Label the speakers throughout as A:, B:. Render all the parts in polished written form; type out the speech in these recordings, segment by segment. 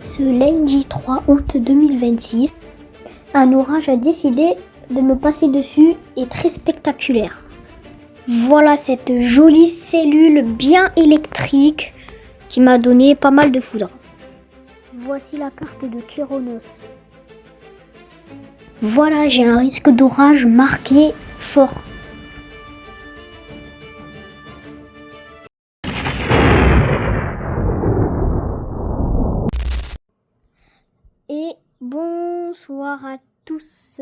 A: Ce lundi 3 août 2026, un orage a décidé de me passer dessus et très spectaculaire. Voilà cette jolie cellule bien électrique qui m'a donné pas mal de foudre. Voici la carte de Kéronos. Voilà, j'ai un risque d'orage marqué fort. Et bonsoir à tous.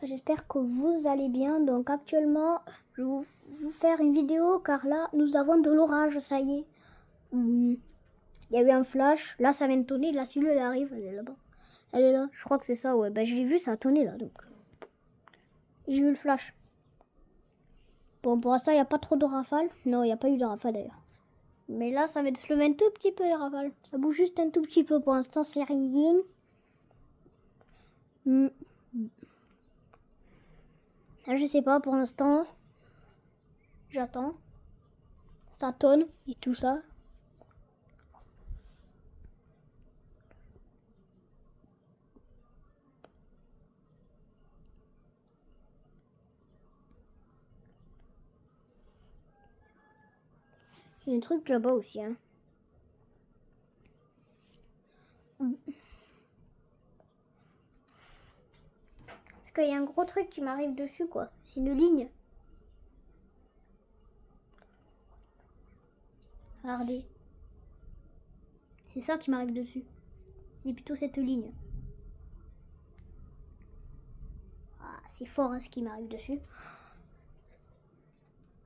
A: J'espère que vous allez bien. Donc actuellement, je vais vous faire une vidéo car là, nous avons de l'orage, ça y est. Il y a eu un flash. Là, ça vient de tonner. La cellule, elle arrive. Elle est là-bas. Elle est là. Je crois que c'est ça, ouais. Ben, je l'ai vu, ça a tonné là. Donc, j'ai eu le flash. Bon, pour l'instant, il n'y a pas trop de rafales. Non, il n'y a pas eu de rafales d'ailleurs. Mais là, ça va se lever un tout petit peu les rafales. Ça bouge juste un tout petit peu. Pour l'instant, c'est rien. Là, je sais pas, pour l'instant, j'attends. Ça tonne et tout ça. Il y a un truc là-bas aussi, hein. Parce qu'il y a un gros truc qui m'arrive dessus, quoi. C'est une ligne. Regardez. C'est ça qui m'arrive dessus. C'est plutôt cette ligne. Ah, c'est fort, hein, ce qui m'arrive dessus.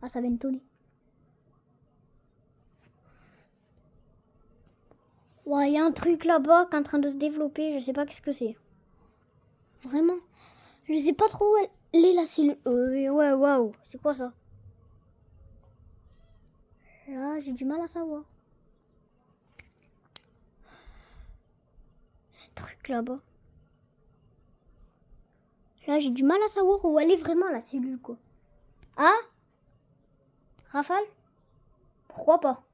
A: Ah, ça vient de tonner. Ouais, il y a un truc là-bas qui est en train de se développer. Je sais pas qu'est-ce que c'est. Vraiment. Je sais pas trop où elle est la cellule. Ouais, waouh. C'est quoi ça? Là, j'ai du mal à savoir. Un truc là-bas. Là, j'ai du mal à savoir où elle est vraiment la cellule, quoi. Ah? Rafale? Pourquoi pas?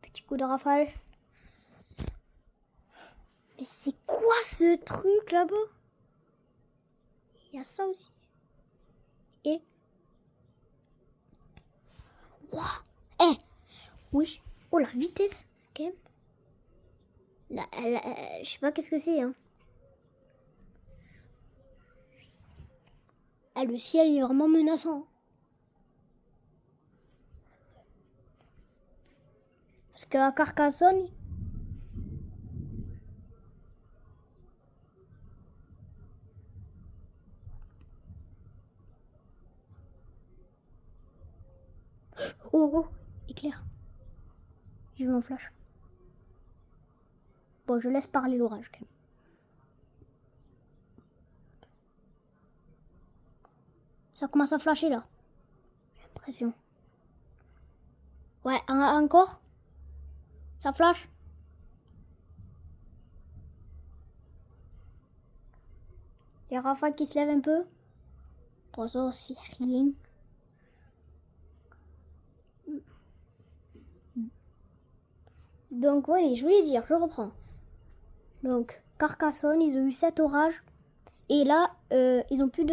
A: Petit coup de rafale. Mais c'est quoi ce truc là-bas? Il y a ça aussi. Et... Wow. Eh. Oui. Oh, la vitesse. Ok. Là, je sais pas qu'est-ce que c'est, hein. Ah, le ciel est vraiment menaçant. Parce qu'à Carcassonne... Oh, éclair. J'ai eu un flash. Bon, je laisse parler l'orage, quand même. Ça commence à flasher, là. J'ai l'impression. Ouais, encore. Ça flash. Les rafales qui se lèvent un peu. Pour ça, c'est rien. Donc, voilà, je voulais dire, je reprends. Donc, Carcassonne, ils ont eu 7 orages. Et là, ils ont plus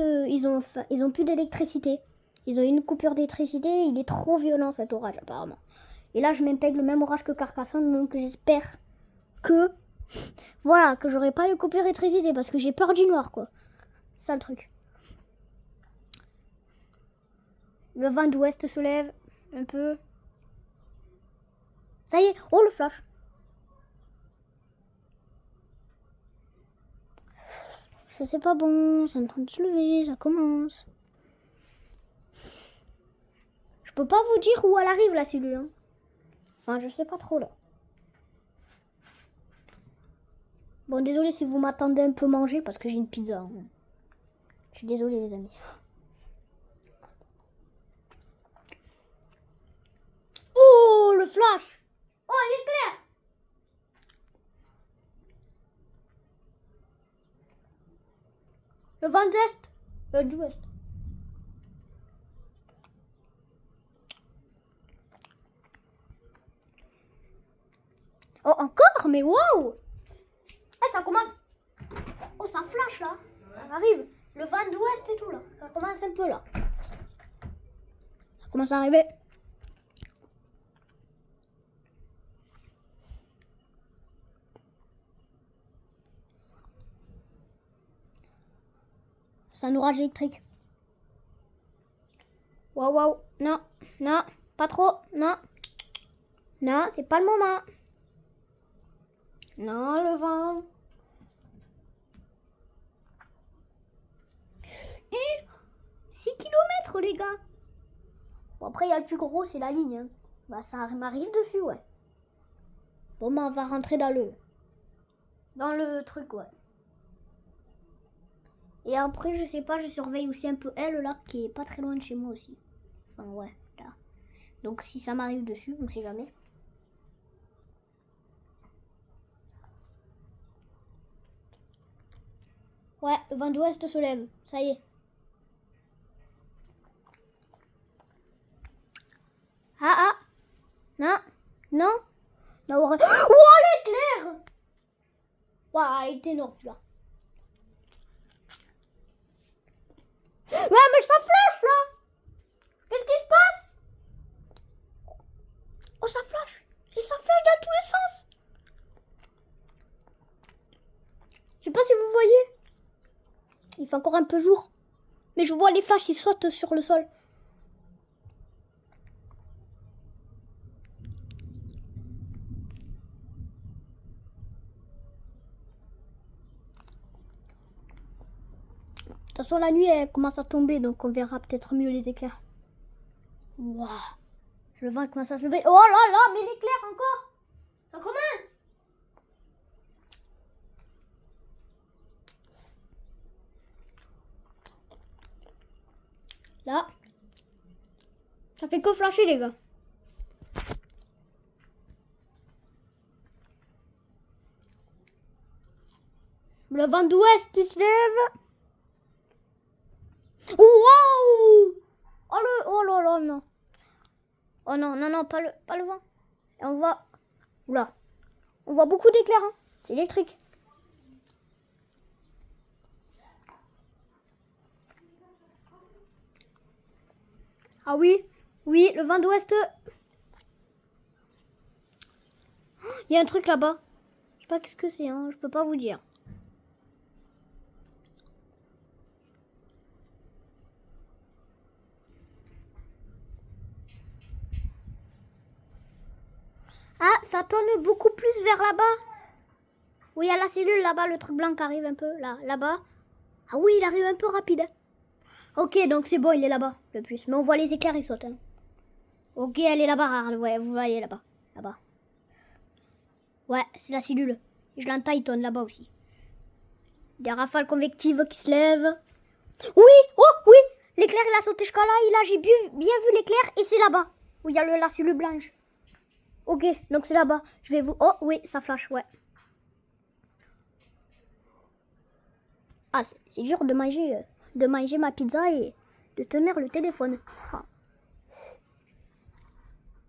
A: d'électricité. Ils ont eu une coupure d'électricité. Il est trop violent cet orage, apparemment. Et là, je m'intègre le même orage que Carcassonne. Donc, j'espère que... Voilà, que j'aurai pas de coupure d'électricité. Parce que j'ai peur du noir, quoi. C'est ça le truc. Le vent d'ouest se lève un peu. Ça y est. Oh, le flash. Ça, c'est pas bon. C'est en train de se lever. Ça commence. Je peux pas vous dire où elle arrive, la cellule. Hein. Enfin, je sais pas trop, là. Bon, désolé si vous m'attendez un peu manger parce que j'ai une pizza. Hein. Je suis désolée, les amis. Oh, le flash! Oh, il est clair! Le vent d'est. D'ouest. Oh, encore? Mais waouh! Eh, ça commence. Oh, ça flash là. Ça arrive. Le vent d'ouest et tout là. Ça commence un peu là. Ça commence à arriver. C'est un orage électrique. Waouh, waouh. Non, non, pas trop. Non. Non, c'est pas le moment. Non, le vent. 6 km les gars. Bon, après il y a le plus gros, c'est la ligne. Hein. Bah ça m'arrive dessus, ouais. Bon bah on va rentrer dans le truc, ouais. Et après je sais pas, je surveille aussi un peu elle là qui est pas très loin de chez moi aussi. Enfin ouais, là. Donc si ça m'arrive dessus, on sait jamais. Ouais, le vent d'ouest se lève, ça y est. Ah ah. Non, non. Non, oh l'éclair. Waouh, elle est énorme là. Ouais, mais ça flash là. Qu'est-ce qui se passe? Oh, ça flash. Et ça flash dans tous les sens. Je sais pas si vous voyez. Il fait encore un peu jour. Mais je vois les flashs, ils sautent sur le sol. De toute façon, la nuit, elle commence à tomber, donc on verra peut-être mieux les éclairs. Waouh. Le vent commence à se lever. Oh là là, mais l'éclair encore. Ça commence. Là. Ça fait que flasher, les gars. Le vent d'ouest, il se lève. Waouh. Oh là là, non. Oh non, non, non, pas le vent. Et on voit... Oula. On voit beaucoup d'éclairs, hein. C'est électrique. Ah oui, oui, le vent d'ouest. Il y a un truc là-bas. Je sais pas qu'est-ce que c'est, hein. Je peux pas vous dire. Ah, ça tourne beaucoup plus vers là-bas. Oui, il y a la cellule là-bas, le truc blanc qui arrive un peu là-bas. Ah oui, il arrive un peu rapide. Ok, donc c'est bon, il est là-bas, le plus. Mais on voit les éclairs, ils sautent. Hein. Ok, elle est là-bas, ouais, vous voyez là-bas. Là-bas. Ouais, c'est la cellule. Je l'entends, il tourne là-bas aussi. Des rafales convectives qui se lèvent. Oui, oh oui, l'éclair, il a sauté jusqu'à là. J'ai bien vu l'éclair et c'est là-bas. Où il y a la cellule blanche. Ok, donc c'est là-bas. Je vais vous... Oh oui, ça flash, ouais. Ah, c'est dur de manger ma pizza et de tenir le téléphone. Ah.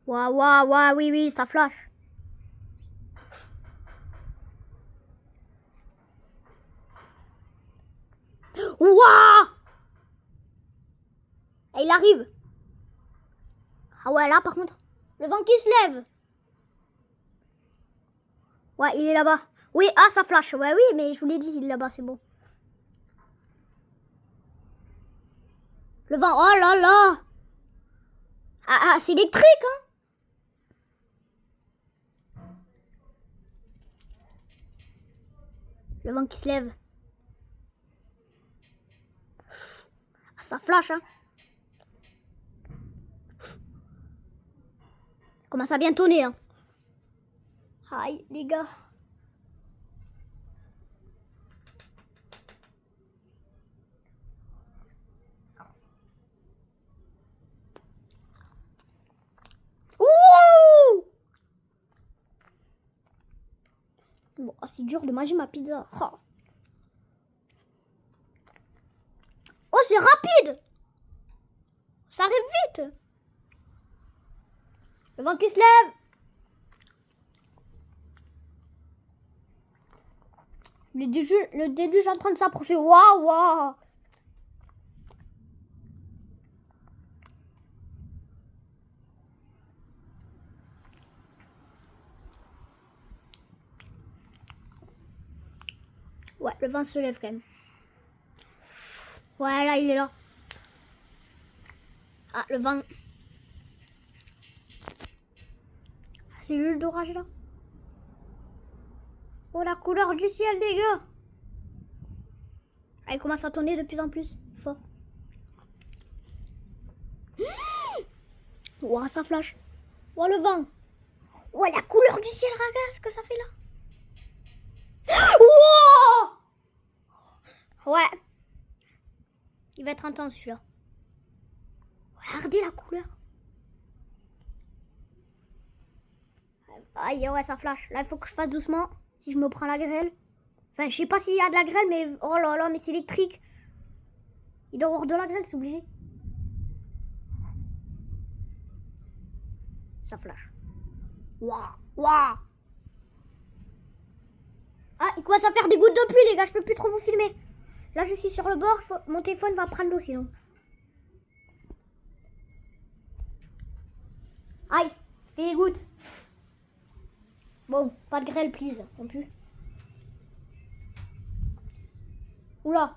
A: Waouh, waouh, waouh, oui, oui, ça flash. Waouh! Et il arrive. Ah ouais, là, par contre, le vent qui se lève. Ouais, il est là-bas. Oui, ah, ça flash. Ouais, oui, mais je vous l'ai dit, il est là-bas, c'est bon. Le vent, oh là là! Ah, c'est électrique, hein? Le vent qui se lève. Ah, ça flash, hein? Commence à bien tourner, hein? Aïe, les gars. Ouh! Bon, c'est dur de manger ma pizza. Oh, c'est rapide! Ça arrive vite! Le vent qui se lève! Le déluge est en train de s'approcher. Waouh, waouh. Ouais, le vent se lève quand même. Ouais, là, il est là. Ah, le vent. C'est l'huile d'orage là. Oh, la couleur du ciel, les gars. Elle commence à tourner de plus en plus fort. Ouah, ça flash. Oh, le vent. Ouais, la couleur du ciel, regarde ce que ça fait là. Wow. Ouais. Il va être intense celui-là. Regardez la couleur. Aïe, ouais, ça flash. Là, il faut que je fasse doucement. Si je me prends la grêle. Enfin, je sais pas s'il y a de la grêle, mais oh là là, mais c'est électrique. Il doit y avoir de la grêle, c'est obligé. Ça flash. Waouh, waouh. Ah, il commence à faire des gouttes de pluie, les gars. Je peux plus trop vous filmer. Là, je suis sur le bord. Mon téléphone va prendre l'eau sinon. Aïe, fait des gouttes. Bon, pas de grêle, please, non plus. Oula.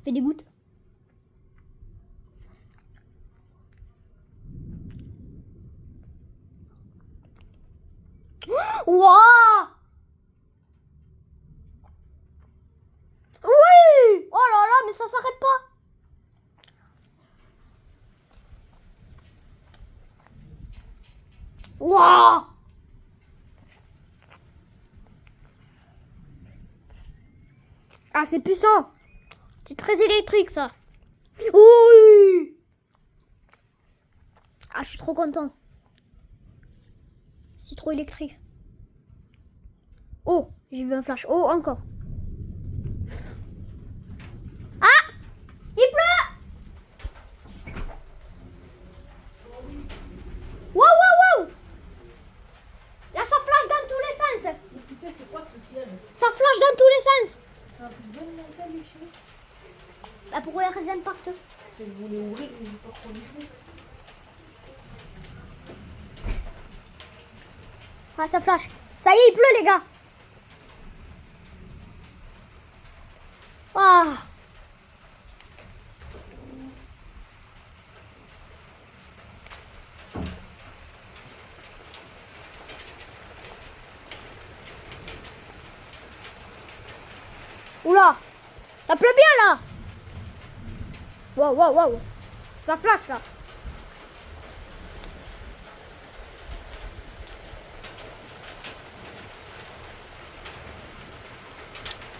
A: Fait des gouttes. Waouh. Oui. Oh là là, mais ça s'arrête pas. Waouh. Ah, c'est puissant. C'est très électrique, ça. Oui. Ah, je suis trop content. C'est trop électrique. Oh, j'ai vu un flash. Oh, encore. Ah, il pleut. Wow, wow, wow. Là, ça flash dans tous les sens.
B: Putain, c'est quoi ce ciel?
A: Ça flash dans tous les sens.
B: Ça a plus de bonne mentale, les chiens.
A: Bah, pourquoi les raisins partent?
B: Je voulais ouvrir, mais j'ai pas trop les jouer.
A: Ah, ça flash. Ça y est, il pleut, les gars. Ah. Oula. Ça pleut bien, là. Wow, wow, wow. Ça flash, là.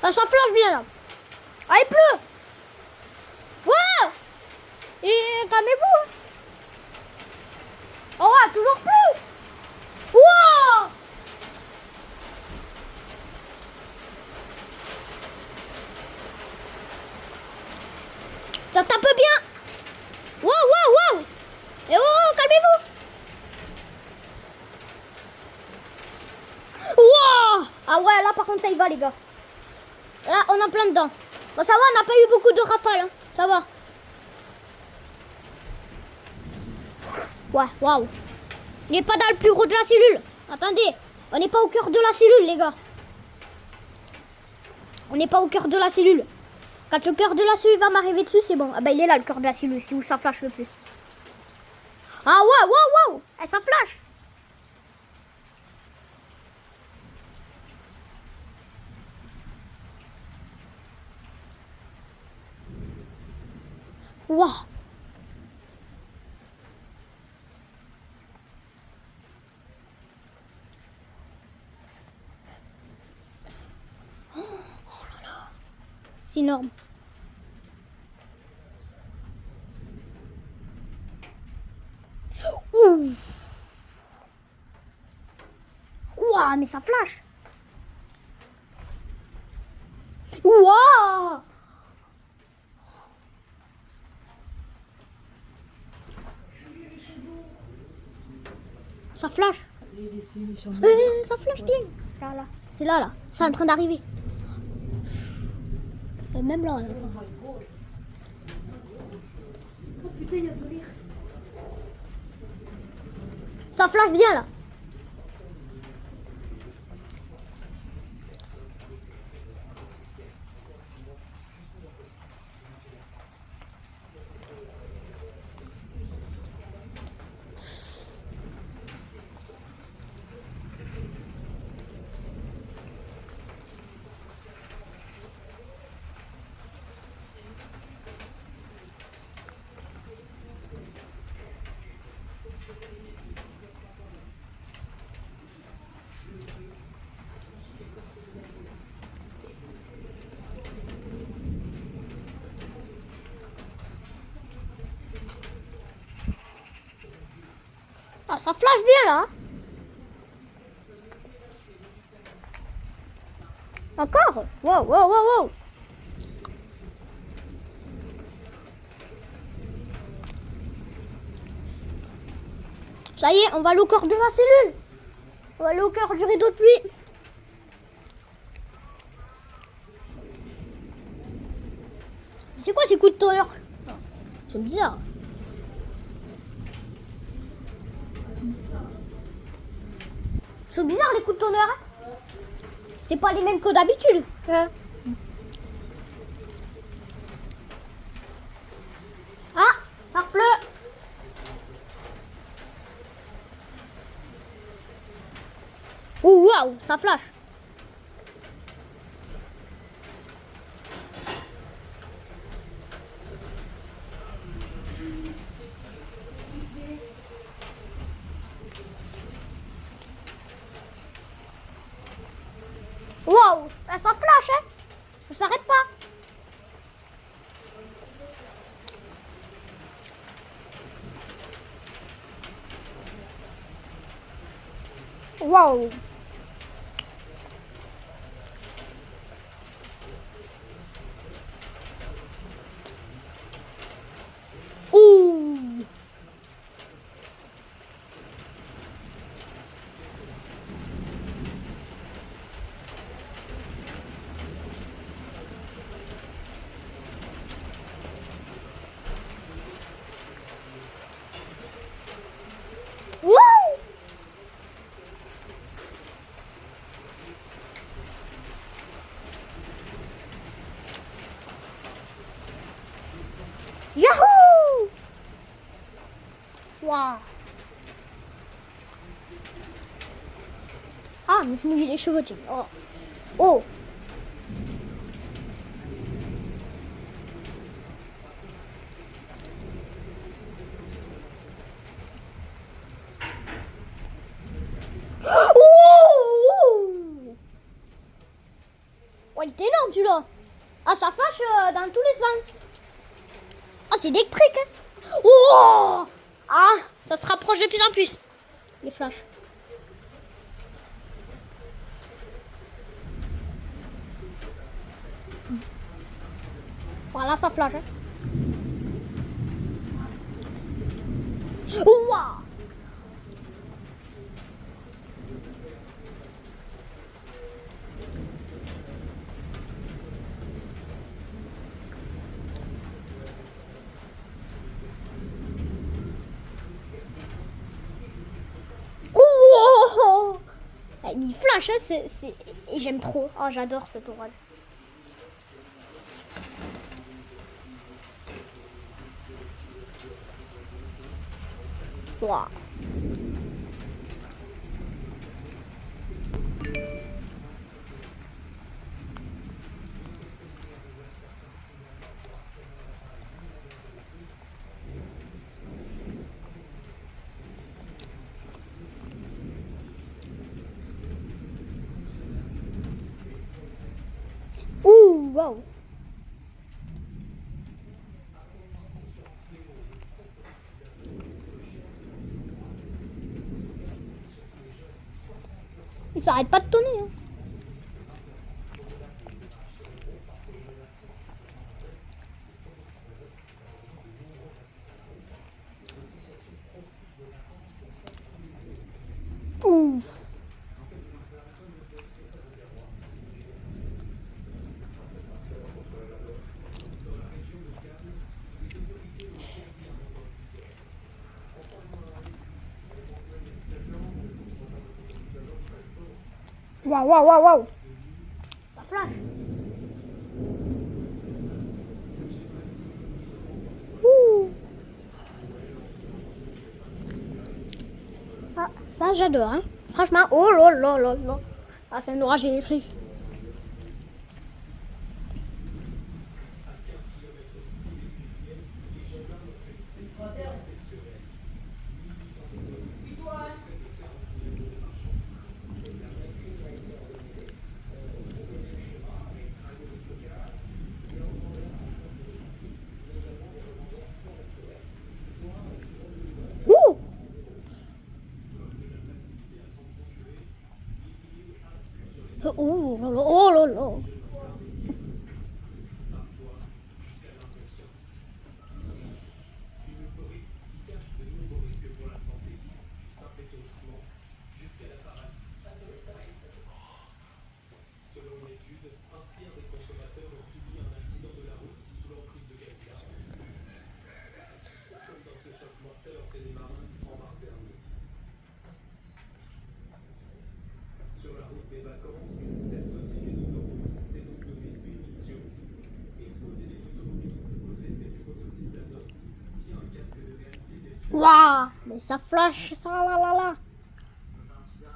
A: Ah, ça flash bien, là. Ah, il pleut. Wow. Et calmez-vous. Hein. Oh, ouais, toujours plus. Wow. Ça tape bien. Wow, wow, wow. Et oh, calmez-vous. Wow. Ah ouais, là, par contre, ça y va, les gars. Là, on est en plein dedans. Bon, ça va, on n'a pas eu beaucoup de rafales. Hein. Ça va. Ouais, waouh. On n'est pas dans le plus gros de la cellule. Attendez, on n'est pas au cœur de la cellule, les gars. On n'est pas au cœur de la cellule. Quand le cœur de la cellule va m'arriver dessus, c'est bon. Ah bah, il est là, le cœur de la cellule. C'est où ça flash le plus. Ah ouais, waouh, waouh. Eh, ça flash. Waouh. C'est énorme. Ouh. Ouah, mais ça flash. Ouah. Ça flash.
B: Les cellules sont
A: Ça flash bien. Là, là. C'est là, là. C'est en train d'arriver. Et même là, là.
B: Oh putain, il y a de l'air.
A: Ça flash bien, là. Ah, ça flash bien, là. Encore. Wow, wow, wow, wow. Ça y est, on va aller au cœur de la cellule. On va aller au cœur du rideau de pluie. C'est quoi ces coups de tonnerre? C'est bizarre. C'est bizarre les coups de tonnerre. Hein, c'est pas les mêmes que d'habitude. Hein. Ah, ça pleut. Oh waouh, ça flash. Waouh, ça flash, hein. Ça s'arrête pas. Waouh. Ouh. Wouh. Yahoo. Waouh. Ah, je me suis mouillé les cheveux. Tiens. Oh. Oh. Oh. Oh, il était énorme celui-là. Ah, ça flash dans tous les sens. Ah, c'est électrique. Hein. Oh. Ah, ça se rapproche de plus en plus. Les flashs. Voilà, ça flash. Hein. Ouah. Ouah. Il flash, hein, et j'aime trop. Oh, j'adore cet orage. Ouah. Ouh, wow. Il s'arrête pas de tonner. Hein. Ouf. Waouh, waouh, waouh, waouh. Ça flash. Ouh. Ah, ça j'adore, hein. Franchement, oh là là là là. Ah, c'est un orage électrique. Ouh. Oh là là, oh là là. Waouh, mais ça flash, ça là là là.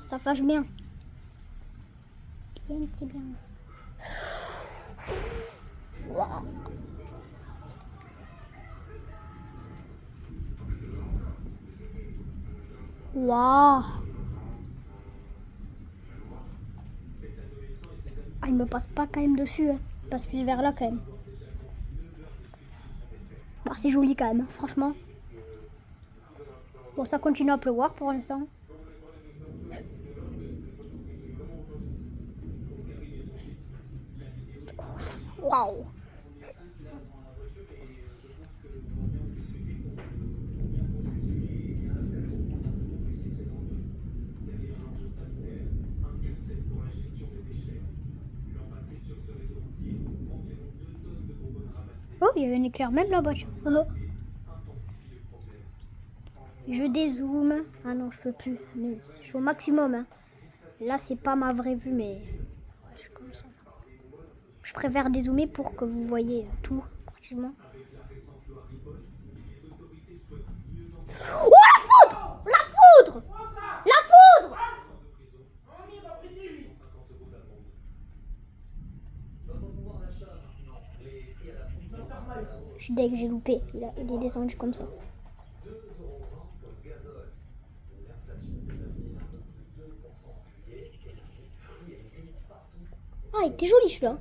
A: Ça flash bien. Bien, c'est bien. Waouh. Waouh. Ah, il me passe pas quand même dessus. Hein. Il passe plus vers là quand même. Bah, c'est joli quand même, franchement. Bon, ça continue à pleuvoir pour l'instant. Waouh. Oh, il y avait un éclair même là-bas. Oh. Je dézoome. Ah non, je peux plus. Mais je suis au maximum. Hein. Là, c'est pas ma vraie vue, mais je préfère dézoomer pour que vous voyez tout, pratiquement. Oh, la foudre! La foudre! La foudre! Je suis dès que j'ai loupé. Il est descendu comme ça. Ah, il était joli celui-là.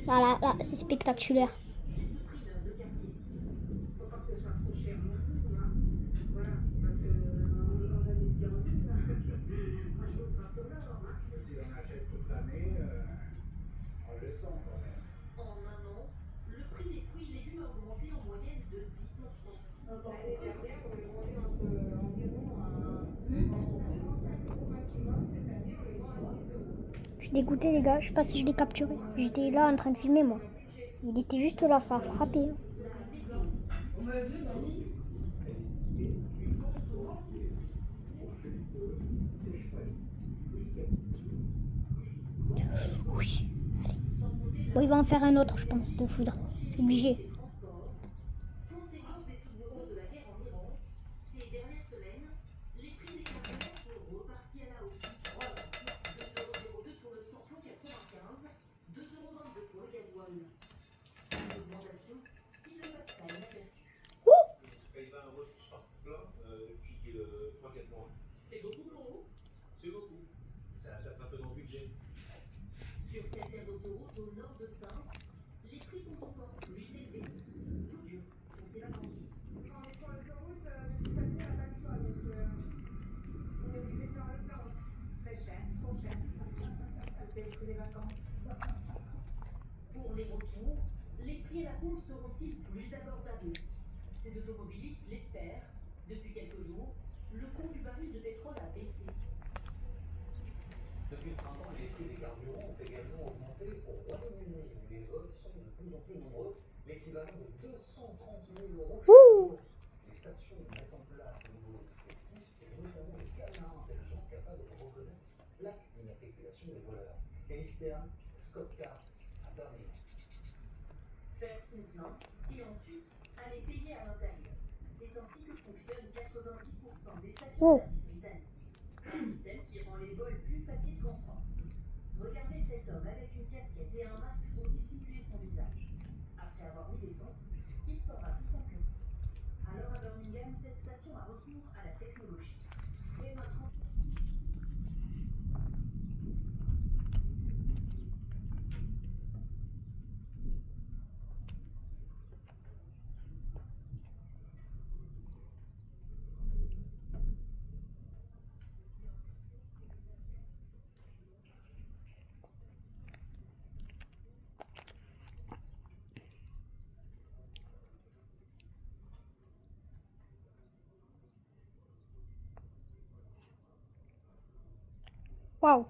A: Ah là, là, c'est spectaculaire. Je suis dégoûtée les gars, je sais pas si je l'ai capturé. J'étais là en train de filmer moi. Il était juste là, ça a frappé. Oui. Bon, il va en faire un autre, je pense, de foudre. C'est obligé.
B: Pour les retours, les prix à la pompe seront-ils plus abordables? Ces automobilistes l'espèrent. Depuis quelques jours, le coût du baril de pétrole a baissé. Depuis le printemps, les prix des carburants ont également augmenté au Royaume-Uni.
A: Ouh.
B: Faire son plan et ensuite aller payer à l'intérieur. C'est ainsi que fonctionnent 90% des
A: Oh.
B: stations-service britanniques. Un système qui rend les vols plus faciles qu'en France. Regardez cet homme avec une casquette et un masque pour dissimuler son visage. Après avoir mis l'essence, il s'en va tout simplement. Alors à Birmingham, cette station a recours à la technologie. Et notre
A: Waouh.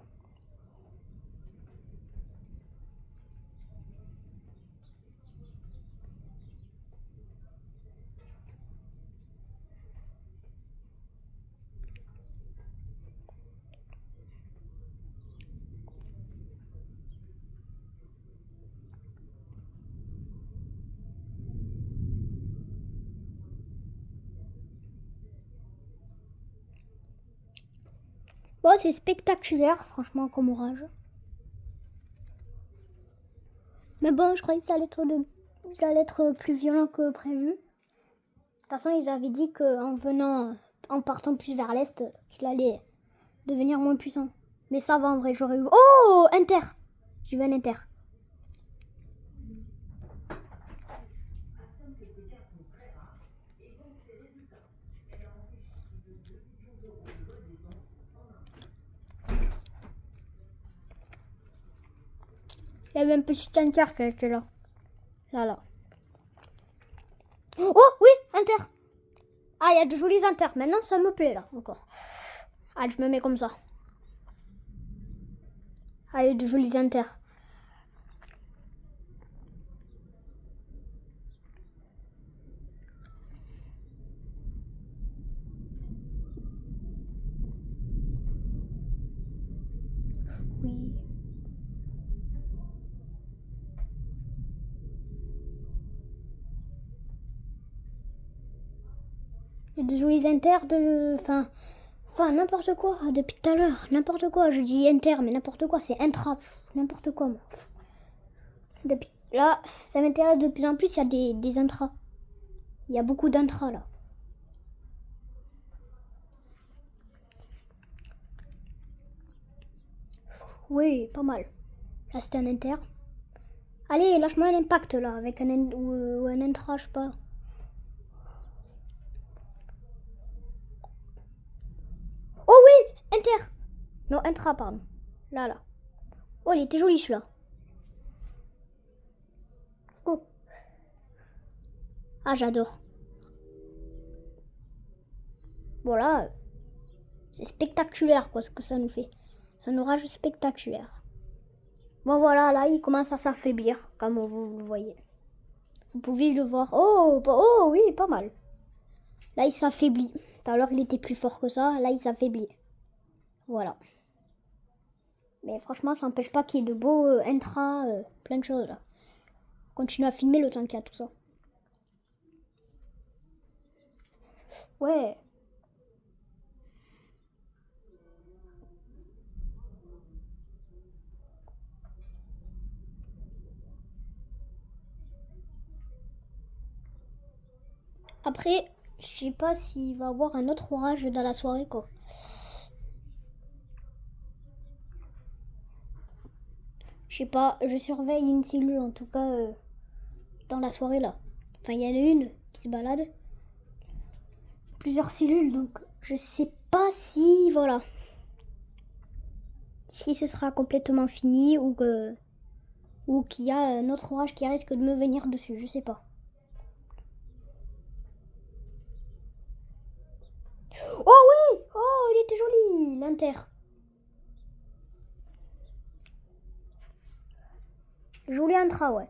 A: Bon, c'est spectaculaire, franchement, comme orage. Mais bon, je croyais que ça allait être plus violent que prévu. De toute façon, ils avaient dit en partant plus vers l'est, qu'il allait devenir moins puissant. Mais ça va en vrai, j'aurais eu... Oh, Inter. J'ai vu un Inter.
B: affirme que ces cas sont très rares et vend ses résultats. Elle a enrichi plus de 2 millions d'euros de vol d'essence en un an.
A: Il y avait un petit Inter qui était là. Là. Oh, oui, Inter. Ah, il y a de jolis Inter. Maintenant, ça me plaît, là, encore. Ah, je me mets comme ça. Ah, il y a de jolis Inter. Oui. Il y a de jolis Inter Enfin, n'importe quoi, depuis tout à l'heure, n'importe quoi. Je dis Inter, mais n'importe quoi, c'est Intra, n'importe quoi, moi. Depuis, là, ça m'intéresse de plus en plus, il y a des intras. Il y a beaucoup d'intras, là. Oui, pas mal. Là, c'était un Inter. Allez, lâche-moi un impact, là, avec ou un intra, je sais pas. Oh oui, Inter. Non, intra, pardon. Là. Oh, il était joli, celui-là. Oh. Ah, j'adore. Voilà. C'est spectaculaire, quoi, ce que ça nous fait. C'est un orage spectaculaire. Bon, voilà, là, il commence à s'affaiblir, comme vous le voyez. Vous pouvez le voir. Oh, oui, pas mal. Là, il s'affaiblit. Tout à l'heure, il était plus fort que ça. Là, il s'affaiblit. Voilà. Mais franchement, ça n'empêche pas qu'il y ait de beaux intra, plein de choses, là. Continue à filmer le temps qu'il y a tout ça. Ouais. Après, je sais pas s'il va y avoir un autre orage dans la soirée, quoi. Je sais pas, je surveille une cellule en tout cas dans la soirée là. Enfin, il y en a une qui se balade. Plusieurs cellules, donc je sais pas si, voilà. Si ce sera complètement fini ou qu'il y a un autre orage qui risque de me venir dessus, je sais pas. Oh oui! Oh, il était joli, l'Inter. Joli intra, ouais.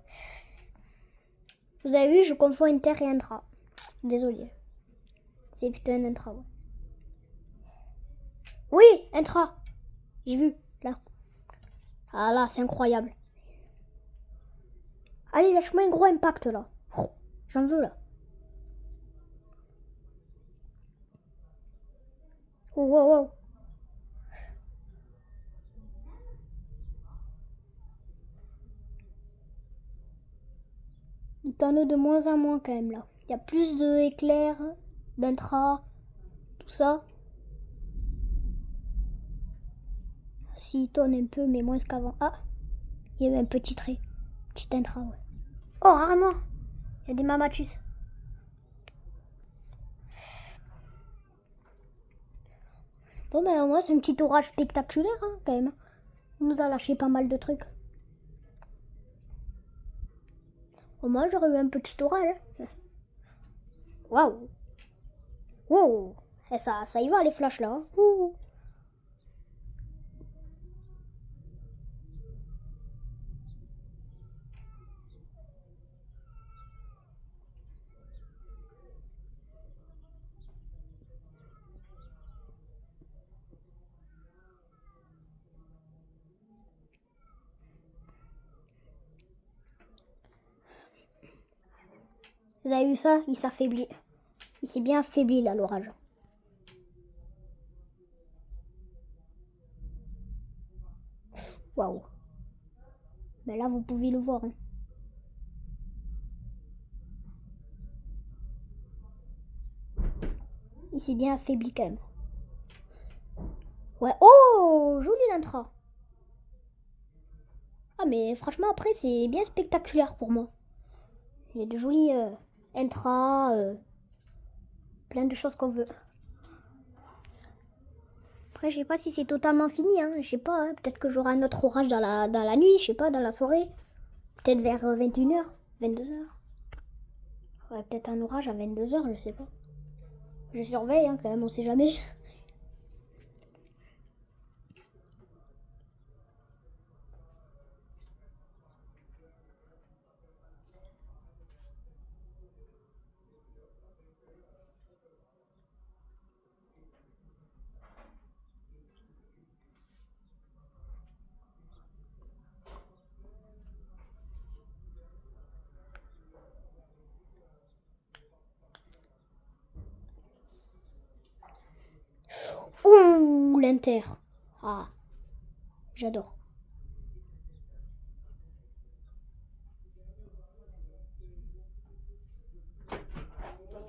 A: Vous avez vu, je confonds inter et intra. Désolé. C'est plutôt un intra, ouais. Oui, intra. J'ai vu, là. Ah là, c'est incroyable. Allez, lâche-moi un gros impact, là. Oh, j'en veux, là. Oh, wow, wow. Il t'en a de moins en moins, quand même, là. Il y a plus de éclairs, d'intra, tout ça. S'il tonne un peu, mais moins qu'avant. Ah, il y avait un petit trait. Petit intra, ouais. Oh, rarement. Il y a des mamatus. Bon, ben, au moins, c'est un petit orage spectaculaire, hein, quand même. On nous a lâché pas mal de trucs. Au moins, j'aurais eu un petit orage. Waouh. Wow. Et ça y va, les flashs, là. Hein. Ouh. Vous avez vu ça? Il s'affaiblit. Il s'est bien affaibli, là, l'orage. Waouh. Mais là, vous pouvez le voir. Hein. Il s'est bien affaibli, quand même. Ouais. Oh, joli l'intra. Ah, mais franchement, après, c'est bien spectaculaire pour moi. Il y a de jolis intras, plein de choses qu'on veut. Après, je sais pas si c'est totalement fini, hein. Je sais pas, hein. Peut-être que j'aurai un autre orage dans la nuit, je sais pas, dans la soirée. Peut-être vers 21h, 22h. Ouais, peut-être un orage à 22h, je sais pas. Je surveille, hein, quand même, on sait jamais. Ouh, l'Inter. Ah, j'adore.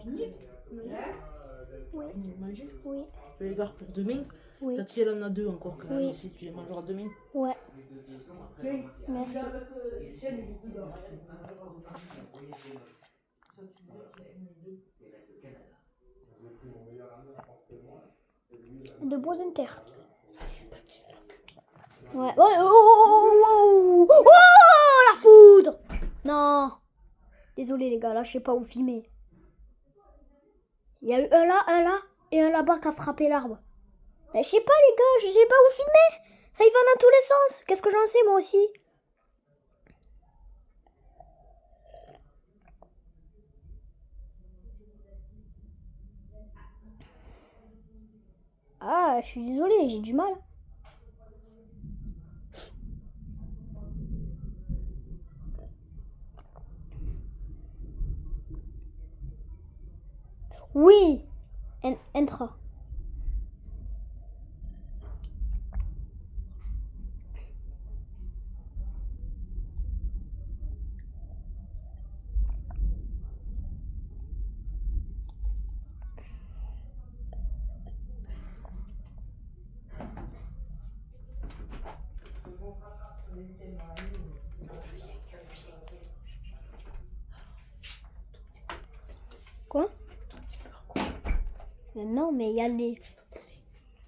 C: Fini?
A: Oui.
C: Fini de manger?
A: Oui.
C: Je les garde pour demain.
A: Oui.
C: Peut-être qu'il y en a deux encore quand même
A: Oui.
C: ici. Tu les mangeras demain.
A: Ouais.
C: Tiens,
A: Merci. De beaux Inter. Ouais. Oh, oh, oh, oh, oh, la foudre! Non. Désolé les gars, là je sais pas où filmer. Il y a eu un là, et un là-bas qui a frappé l'arbre. Mais je sais pas les gars, je sais pas où filmer. Ça y va dans tous les sens. Qu'est-ce que j'en sais moi aussi? Ah, je suis désolée, j'ai du mal. Oui, intra. Quoi? Non, mais il y a les...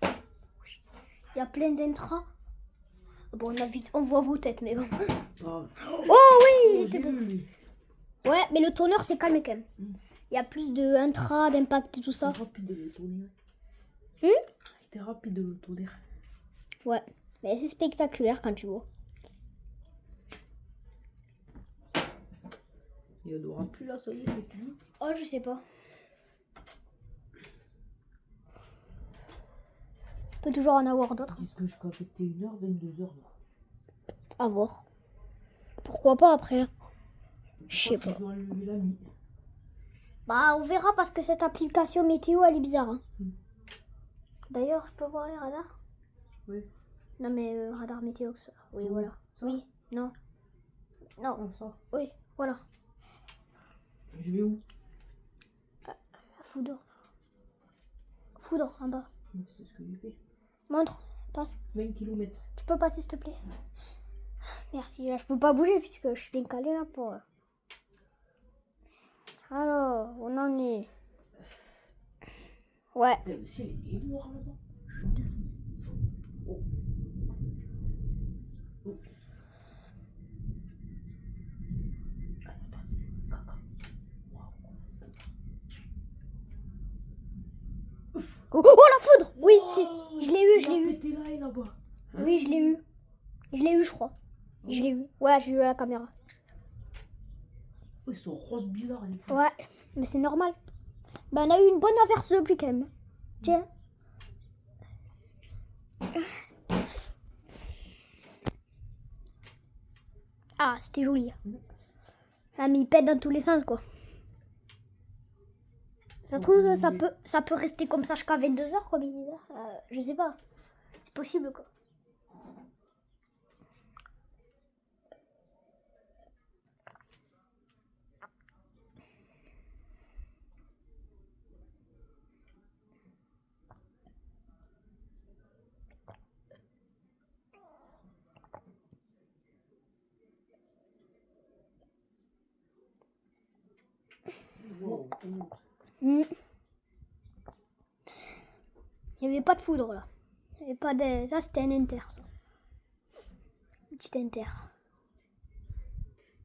A: Il y a plein d'intras. Bon, on voit vos têtes, mais bon. Oh oui, il était bon. Ouais, mais le tourneur s'est calmé quand même. Il y a plus de intra, d'impact et tout ça.
C: C'était rapide de le tourner.
A: Hum?
C: C'était rapide de le tourner.
A: Ouais, mais c'est spectaculaire quand tu vois.
C: Il n'y en aura plus là, ça y est, c'est fini.
A: Oh, je sais pas. On peut toujours en avoir d'autres.
C: Ils disent que jusqu'à 21h, 22h là.
A: À voir. Pourquoi pas après? Je sais pas.
C: Ils ont enlevé la nuit.
A: Bah, on verra parce que cette application météo, elle est bizarre. Hein.
C: Mm.
A: D'ailleurs, je peux voir les radars?
C: Oui.
A: Non, mais radar météo, ça. Oui,
C: Ça,
A: voilà.
C: ça.
A: Oui, non. Non,
C: Ah, ça.
A: oui, voilà.
C: Je vais où?
A: Foudre. Foudre, en bas.
C: C'est ce que j'ai fait.
A: Montre, passe.
C: 20 km.
A: Tu peux passer, s'il te plaît? Merci. Là, je peux pas bouger puisque je suis bien calé là pour... Alors, on en est... Ouais.
C: Le ciel il est noir là-bas. Oh. Oh. Ah, il a passé. Caca. Waouh.
A: Oh, oh, la foudre! Oui, c'est... je l'ai eu, je l'ai eu.
C: Pété là et là-bas.
A: Oui, je l'ai eu. Je l'ai eu, je crois. Je l'ai eu. Ouais, j'ai eu à la caméra.
C: Oh, ils sont roses bizarres les flèches.
A: Ouais, mais c'est normal. Bah, on a eu une bonne averse de pluie quand même. Tiens. Ah, c'était joli. Ah, mais il pète dans tous les sens, quoi. Ça se trouve, ça peut rester comme ça jusqu'à 22h, comme il dit là. Je sais pas. C'est possible, quoi.
C: Wow.
A: Mm. Il n'y avait pas de foudre là. Il y avait pas de... Ça c'était un inter ça. Un petit inter.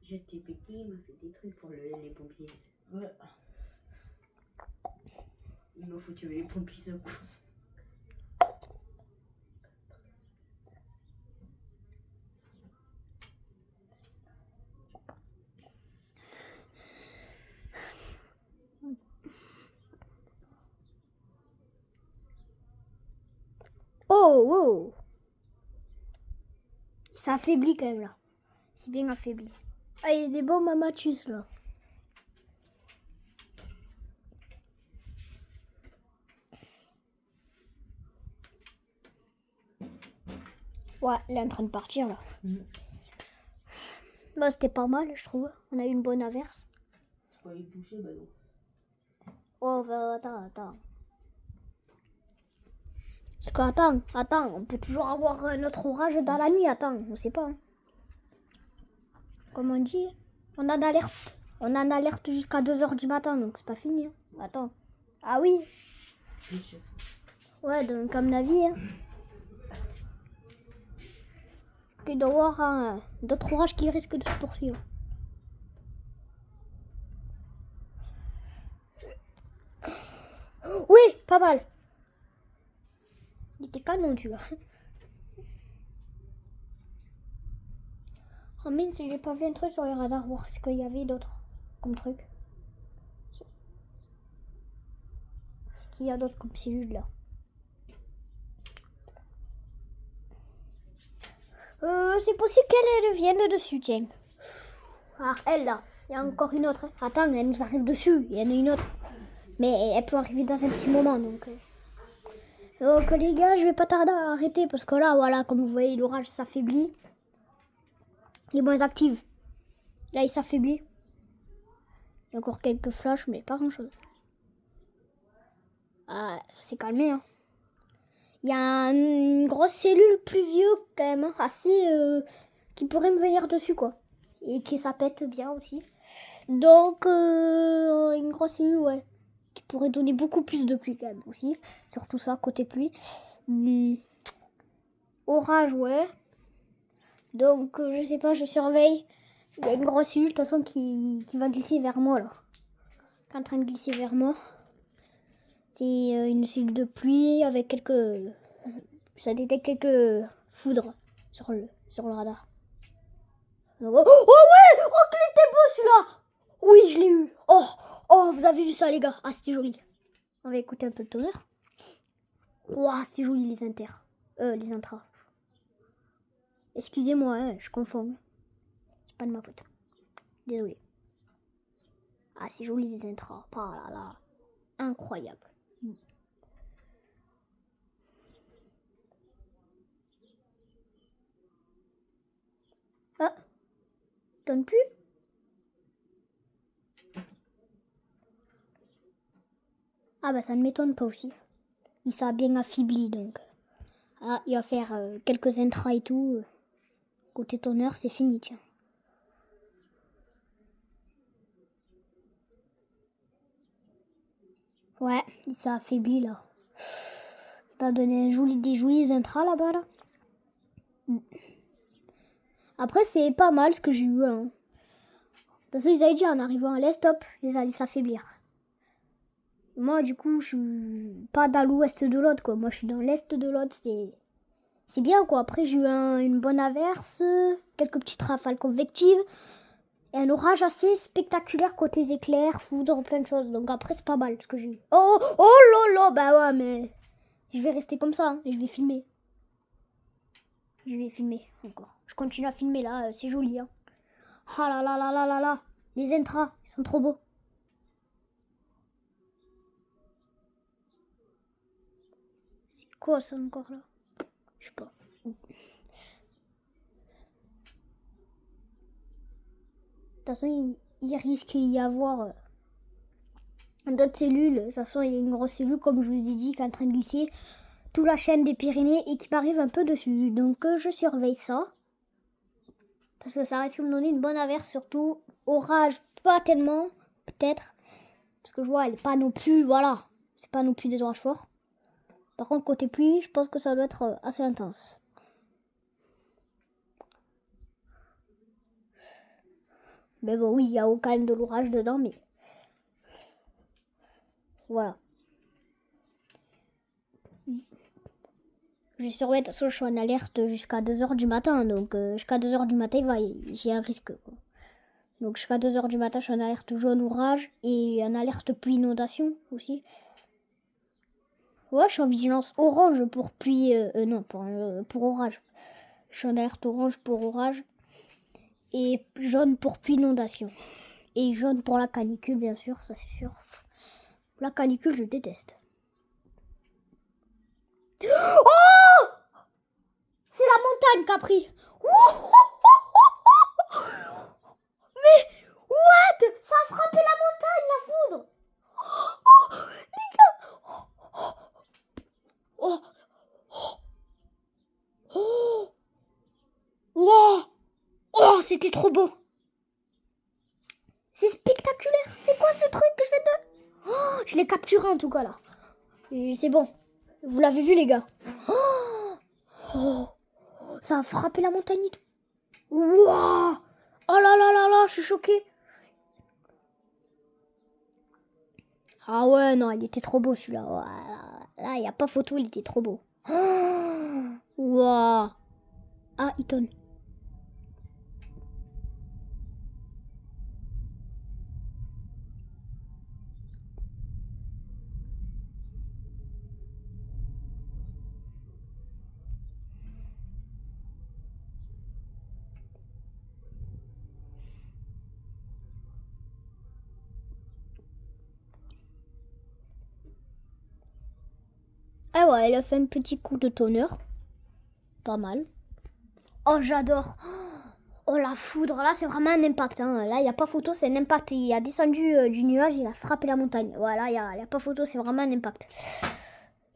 D: ChatGPT il m'a fait des trucs pour les pompiers.
C: Ouais.
D: Il m'a foutu les pompiers secours.
A: Oh, oh. Ça affaiblit quand même là. C'est bien affaibli. Ah, il y a des beaux mamatus là. Ouais, il est en train de partir là. Bah, c'était pas mal, je trouve. On a eu une bonne averse.
C: C'est pas les boucher, bah non.
A: Oh, bah, attends. Parce que, attends, on peut toujours avoir notre orage dans la nuit, attends, on sait pas. Hein. Comme on dit, on a d'alerte. On a une alerte jusqu'à 2h du matin, donc c'est pas fini. Hein. Attends. Ah oui.
C: Oui, chef.
A: Ouais, donc comme avis, hein. Il doit y avoir d'autres orages qui risquent de se poursuivre. Oui, pas mal. Il était canon, tu vois. Oh mine, si j'ai pas vu un truc sur les radars, voir ce qu'il y avait d'autre comme truc. Est-ce qu'il y a d'autres comme celui là? C'est possible qu'elle vienne dessus, tiens. Ah, elle là. Il y a encore une autre. Hein. Attends, elle nous arrive dessus. Il y en a une autre. Mais elle peut arriver dans un petit moment, donc... Donc les gars, je vais pas tarder à arrêter parce que là, voilà, comme vous voyez, l'orage s'affaiblit. Il est moins actif. Là, il s'affaiblit. Il y a encore quelques flashs, mais pas grand-chose. Ah, ça s'est calmé, hein. Il y a une grosse cellule pluvieuse, quand même, hein, assez... qui pourrait me venir dessus, quoi. Et qui ça pète bien aussi. Donc, une grosse cellule, ouais. Qui pourrait donner beaucoup plus de pluie, quand même, aussi. Surtout ça, côté pluie. Orage, ouais. Donc, je sais pas, je surveille. Il y a une grosse cellule, de toute façon, qui va glisser vers moi, là. Qui est en train de glisser vers moi. C'est une cellule de pluie avec quelques... Ça détecte quelques foudres sur le radar. Donc, oh ouais! Oh, qu'il était beau, celui-là! Oui, je l'ai eu. Oh, oh, vous avez vu ça, les gars? Ah, c'était joli. On va écouter un peu le tonnerre. Ouah, c'est joli, les inters. Les intras. Excusez-moi, hein, je confonds. C'est pas de ma faute. Désolé. Ah, c'est joli, les intras. Oh là là. Incroyable. Ah, donne plus? Ah bah ça ne m'étonne pas aussi. Il s'est bien affaibli donc. Ah, il va faire quelques intras et tout. Côté tonneur, c'est fini, tiens. Ouais, il s'est affaibli là. Il va donner des jolis intras là-bas là. Après, c'est pas mal ce que j'ai eu. Hein. De toute façon, ils avaient dit en arrivant à l'est, hop, ils allaient s'affaiblir. Moi, du coup, je suis pas dans l'ouest de l'autre, quoi. Moi, je suis dans l'est de l'autre, c'est bien, quoi. Après, j'ai eu une bonne averse, quelques petites rafales convectives, et un orage assez spectaculaire côté éclairs, foudre, plein de choses. Donc après, c'est pas mal ce que j'ai eu. Oh, oh lolo, bah ouais, mais je vais rester comme ça, hein, et je vais filmer. Je vais filmer encore. Je continue à filmer là, c'est joli, hein. Ah là là là là là là, les intras, ils sont trop beaux. C'est quoi ça encore là? Je sais pas. De toute façon, il risque d'y avoir d'autres cellules. De toute façon, il y a une grosse cellule, comme je vous ai dit, qui est en train de glisser toute la chaîne des Pyrénées et qui m'arrive un peu dessus. Donc, je surveille ça. Parce que ça risque de me donner une bonne averse, surtout. Orage, pas tellement, peut-être. Parce que je vois, elle est pas non plus, voilà. C'est pas non plus des orages forts. Par contre, côté pluie, je pense que ça doit être assez intense. Mais bon, oui, il y a quand même de l'orage dedans, mais voilà. Je surveille, de toute façon, je suis en alerte jusqu'à 2h du matin. Donc, jusqu'à 2h du matin, j'ai un risque. Quoi. Donc, jusqu'à 2h du matin, je suis en alerte jaune orage et en alerte pluie inondation aussi. Ouais, je suis en vigilance orange pour pluie. Non, pour orage. Je suis en alerte orange pour orage et jaune pour pluie inondation. Et jaune pour la canicule, bien sûr, ça c'est sûr. La canicule, je déteste. Oh! C'est la montagne qu'a pris. Mais what? Ça a frappé la montagne, la foudre. Les gars. Oh. Oh. Wow. Oh, c'était trop beau. C'est spectaculaire. C'est quoi ce truc que je fais de... Oh, je l'ai capturé en tout cas là. Et c'est bon. Vous l'avez vu les gars. Oh. Ça a frappé la montagne et tout. Wow. Oh là là là là, je suis choquée. Ah ouais, non, il était trop beau celui-là. Là, il n'y a pas photo, il était trop beau. Wow. Ah, il tonne. Ah ouais, elle a fait un petit coup de tonneur. Pas mal. Oh, j'adore. Oh, la foudre, là, c'est vraiment un impact. Hein. Là, il n'y a pas photo, c'est un impact. Il a descendu du nuage, il a frappé la montagne. Voilà, il n'y a pas photo, c'est vraiment un impact.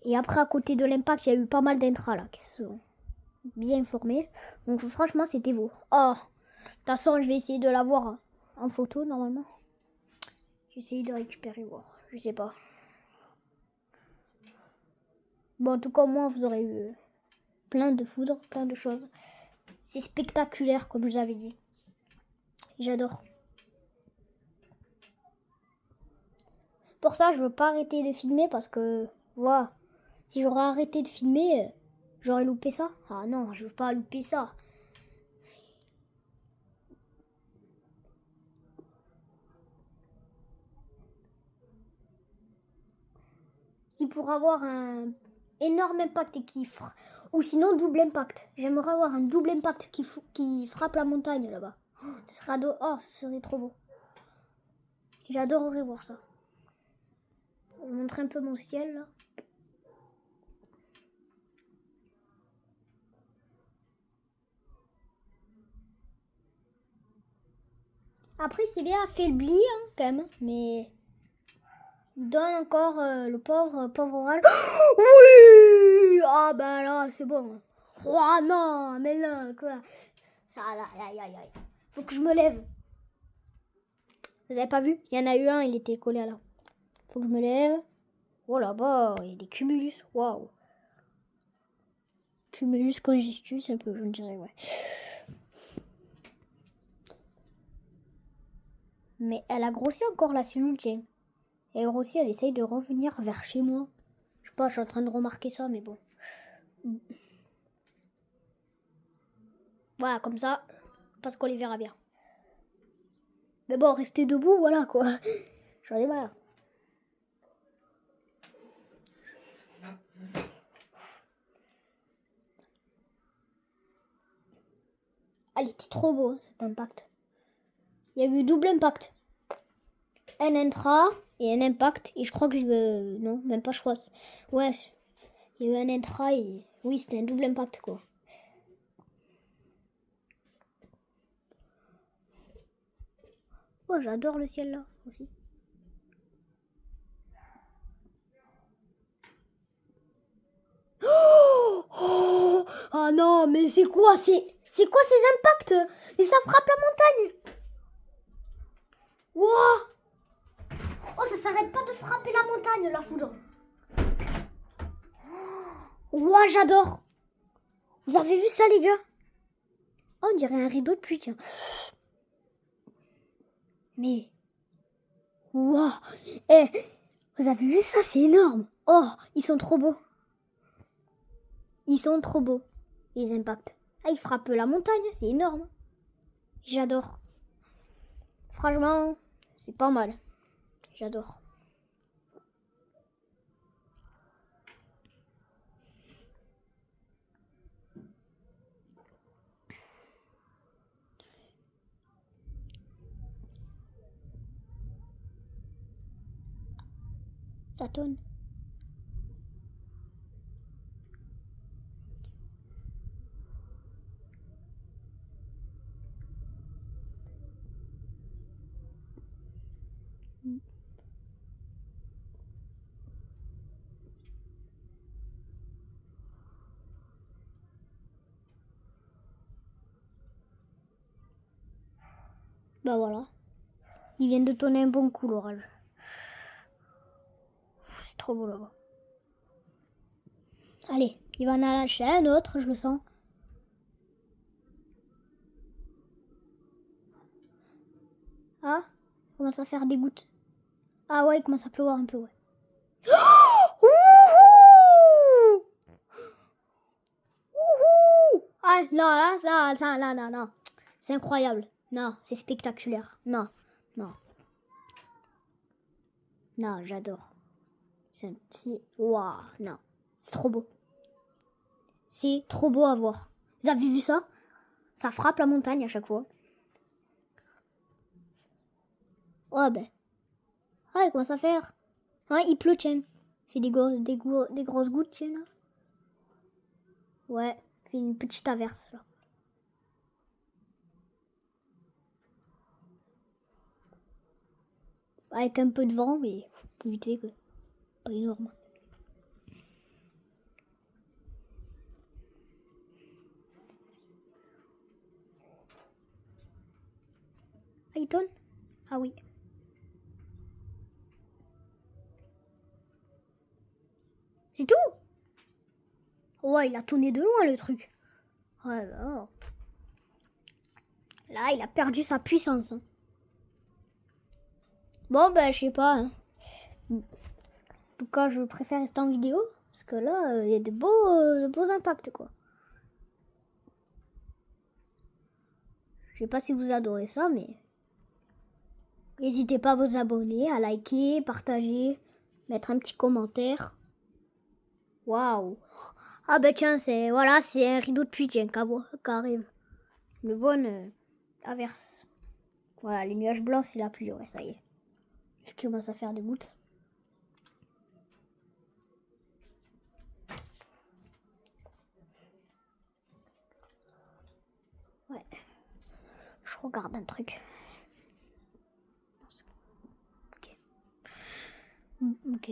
A: Et après, à côté de l'impact, il y a eu pas mal d'intras, là, qui sont bien formés. Donc, franchement, c'était beau. Oh, de toute façon, je vais essayer de l'avoir en photo, normalement. J'ai essayé de récupérer, voir. Je sais pas. Bon, en tout cas, moi, vous aurez eu plein de foudre, plein de choses. C'est spectaculaire, comme je vous avais dit. J'adore. Pour ça, je veux pas arrêter de filmer parce que, voilà, si j'aurais arrêté de filmer, j'aurais loupé ça. Ah non, je veux pas louper ça. C'est pour avoir un énorme impact et ou sinon double impact. J'aimerais avoir un double impact qui frappe la montagne là-bas. Oh, ce serait trop beau. J'adorerais voir ça. Je vais montrer un peu mon ciel là. Après, c'est bien affaibli hein, quand même, mais il donne encore le pauvre orage. Oui! Ah bah là, c'est bon. Oh non, mais là, quoi. Aïe, aïe, aïe. Faut que je me lève. Vous avez pas vu? Il y en a eu un, il était collé à là. Faut que je me lève. Oh là-bas, il y a des cumulus. Waouh. Cumulus congestus, un peu, je dirais, ouais. Mais elle a grossi encore la cellule, tiens. Elle grossit, elle essaye de revenir vers chez moi. Je sais pas, je suis en train de remarquer ça, mais bon. Voilà, comme ça, parce qu'on les verra bien. Mais bon, rester debout, voilà quoi. J'en ai marre. Ah, il était trop beau, cet impact. Il y a eu double impact. Un intra et un impact. Et je crois que je... Non, même pas, je crois. Ouais, il y a eu un intra et... Oui, c'était un double impact, quoi. Oh, j'adore le ciel, là, aussi. Oh non, mais c'est quoi ces impacts? Et ça frappe la montagne. Wow. Oh, ça s'arrête pas de frapper la montagne, la foudre. Wow, j'adore. Vous avez vu ça, les gars? Oh, on dirait un rideau de pluie, tiens. Mais... Wow. Eh, vous avez vu ça? C'est énorme. Oh, ils sont trop beaux. Ils sont trop beaux, les impacts. Ah, ils frappent la montagne, c'est énorme. J'adore. Franchement, c'est pas mal. J'adore. Ça tonne. Bah voilà. Ils viennent de tonner un bon coup, l'orage. C'est trop beau là-bas. Allez, il va en lâcher un autre, je le sens. Ah, il commence à faire des gouttes. Ah ouais, il commence à pleuvoir un peu, ouais. Ah là, non. C'est incroyable. Non, c'est spectaculaire. Non. Non, j'adore. Waouh, non. C'est trop beau. C'est trop beau à voir. Vous avez vu ça? Ça frappe la montagne à chaque fois. Oh ben. Ah, il commence à faire. Ouais, il pleut, tiens. Il fait des grosses gouttes, tiens, là. Ouais, il fait une petite averse, là. Avec un peu de vent, mais vite fait, quoi. Pas énorme. Ah, il tonne? Ah oui. C'est tout? Ouais, il a tonné de loin, le truc. Ouais, bah, oh. Là, il a perdu sa puissance. Hein. Bon, ben, je sais pas. Hein. En tout cas, je préfère rester en vidéo. Parce que là, il y a de beaux impacts, quoi. Je sais pas si vous adorez ça, mais... N'hésitez pas à vous abonner, à liker, partager, mettre un petit commentaire. Waouh. Ah ben tiens, c'est voilà, c'est un rideau de pluie tiens, qui arrive. Une bonne averse. Voilà, les nuages blancs, c'est la pluie, ouais, ça y est. Je commence à faire des gouttes. Ouais. Je regarde un truc. Non, c'est bon. Ok. Ok.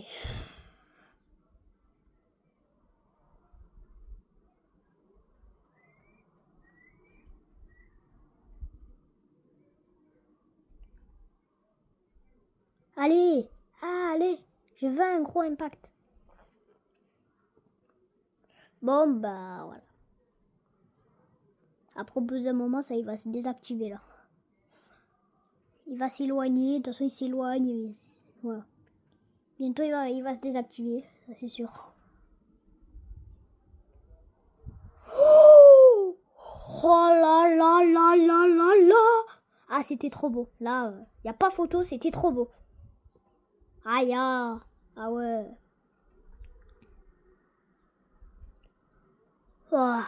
A: Allez, allez, je veux un gros impact. Bon, bah voilà. À propos d'un moment, ça il va se désactiver là. Il va s'éloigner, de toute façon il s'éloigne. Voilà. Bientôt il va se désactiver, ça c'est sûr. Oh, oh là là là là là là. Ah c'était trop beau. Là, y a pas photo, c'était trop beau. Aïe ah. Ah ouais. Oh.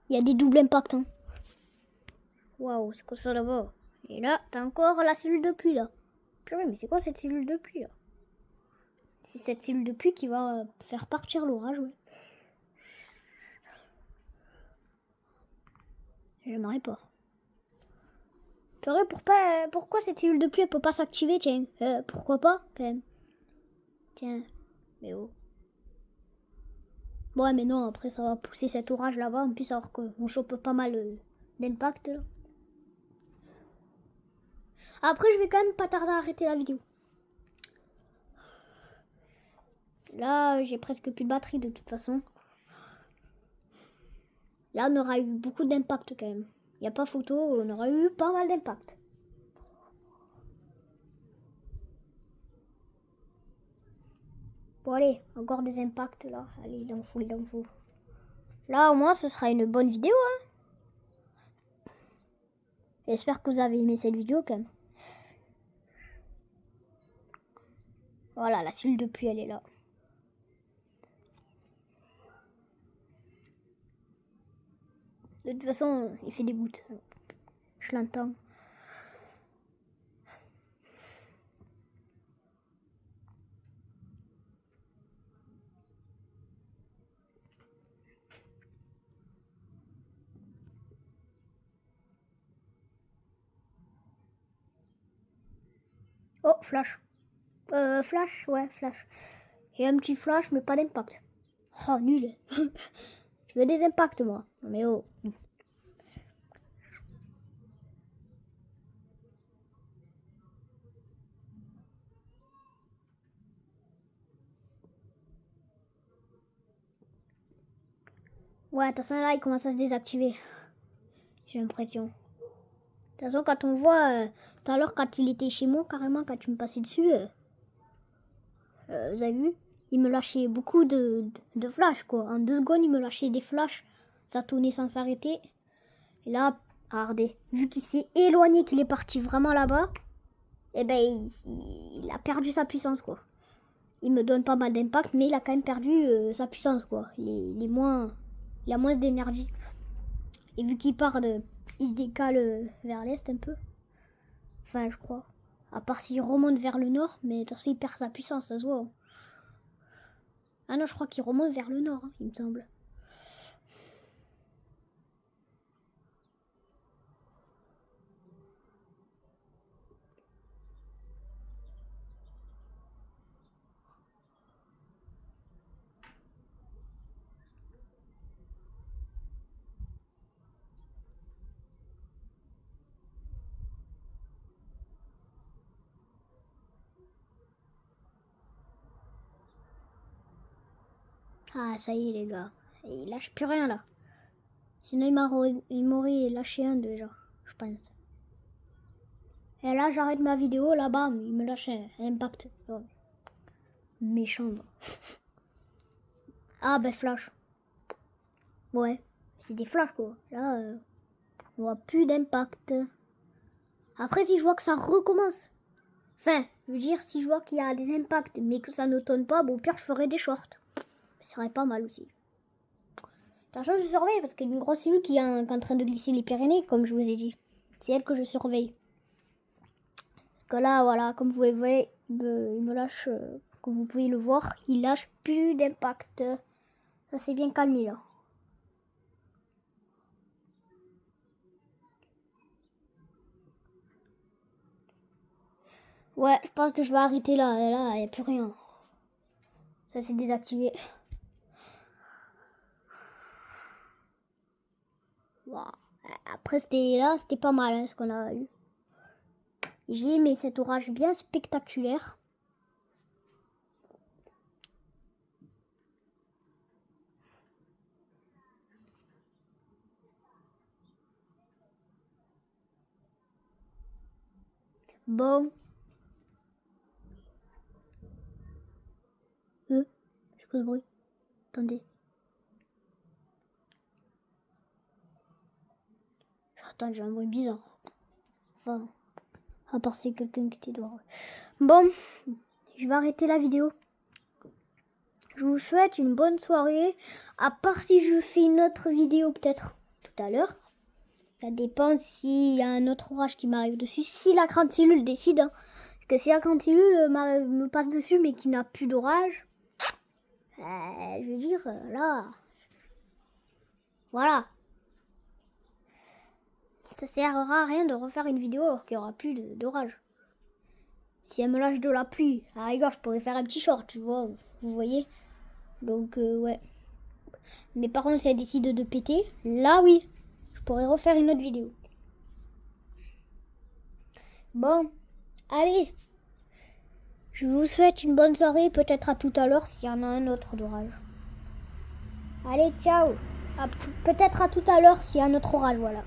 A: Il y a des doubles impacts. Hein. Waouh, c'est quoi ça là-bas? Et là, t'as encore la cellule de pluie là. Purée, mais c'est quoi cette cellule de pluie là? C'est cette cellule de pluie qui va faire partir l'orage, ouais. J'aimerais pas. Purée, pourquoi cette cellule de pluie elle peut pas s'activer, tiens? Pourquoi pas, quand même? Tiens, mais oh. Ouais, mais non, après ça va pousser cet orage là-bas. En plus, alors qu'on chope pas mal d'impact là. Après, je vais quand même pas tarder à arrêter la vidéo. Là, j'ai presque plus de batterie de toute façon. Là, on aura eu beaucoup d'impact quand même. Il n'y a pas photo, on aura eu pas mal d'impact. Bon, allez, encore des impacts là. Allez, il en faut, il en faut. Là, au moins, ce sera une bonne vidéo. Hein. J'espère que vous avez aimé cette vidéo quand même. Voilà, la cellule de pluie, elle est là. De toute façon, il fait des gouttes. Je l'entends. Oh, flash. Flash, ouais, flash. J'ai un petit flash, mais pas d'impact. Oh, nul. Je veux des impacts, moi. Mais oh. Ouais, attention, là, il commence à se désactiver. J'ai l'impression. De toute façon, quand on voit, tout à l'heure, quand il était chez moi, carrément, quand tu me passais dessus, vous avez vu, il me lâchait beaucoup de flashs, quoi. En 2 secondes, il me lâchait des flashs. Ça tournait sans s'arrêter. Et là, regardez, vu qu'il s'est éloigné, qu'il est parti vraiment là-bas, eh ben, il a perdu sa puissance, quoi. Il me donne pas mal d'impact, mais il a quand même perdu sa puissance, quoi. Il a moins d'énergie. Et vu qu'il il se décale vers l'est un peu. Enfin, je crois. À part s'il remonte vers le nord, mais de toute façon, il perd sa puissance, ça se voit. Ah non, je crois qu'il remonte vers le nord, hein, il me semble. Ah, ça y est, les gars. Il lâche plus rien, là. Sinon, il m'aurait lâché un déjà, je pense. Et là, j'arrête ma vidéo, là-bas, il me lâche un impact. Oh. Méchant, va. Ah, ben, flash. Ouais, c'est des flashs, quoi. Là, on voit plus d'impact. Après, si je vois que ça recommence. Enfin, je veux dire, si je vois qu'il y a des impacts, mais que ça ne tonne pas, bon, au pire, je ferai des shorts. Ce serait pas mal aussi. Attention, je surveille parce qu'il y a une grosse cellule qui est en train de glisser les Pyrénées, comme je vous ai dit. C'est elle que je surveille. Parce que là, voilà, comme vous voyez, il me lâche, comme vous pouvez le voir, il lâche plus d'impact. Ça s'est bien calmé là. Ouais, je pense que je vais arrêter là. Là, il n'y a plus rien. Ça s'est désactivé. Wow. Après, c'était pas mal hein, ce qu'on a eu. J'ai aimé cet orage bien spectaculaire. Bon. C'est quoi le bruit? Attendez. Attends, j'ai un bruit bizarre. Enfin, à part c'est quelqu'un qui était dehors. Bon, je vais arrêter la vidéo. Je vous souhaite une bonne soirée. À part si je fais une autre vidéo peut-être tout à l'heure. Ça dépend s'il y a un autre orage qui m'arrive dessus. Si la grande cellule décide. Hein. Parce que si la grande cellule me passe dessus mais qui n'a plus d'orage. Je veux dire, là. Voilà. Ça servira à rien de refaire une vidéo alors qu'il n'y aura plus d'orage. Si elle me lâche de la pluie, à la rigueur, je pourrais faire un petit short, tu vois, vous voyez. Donc, ouais. Mais par contre, si elle décide de péter, là, oui, je pourrais refaire une autre vidéo. Bon, allez. Je vous souhaite une bonne soirée, peut-être à tout à l'heure s'il y en a un autre d'orage. Allez, ciao. Peut-être à tout à l'heure s'il y a un autre orage, voilà.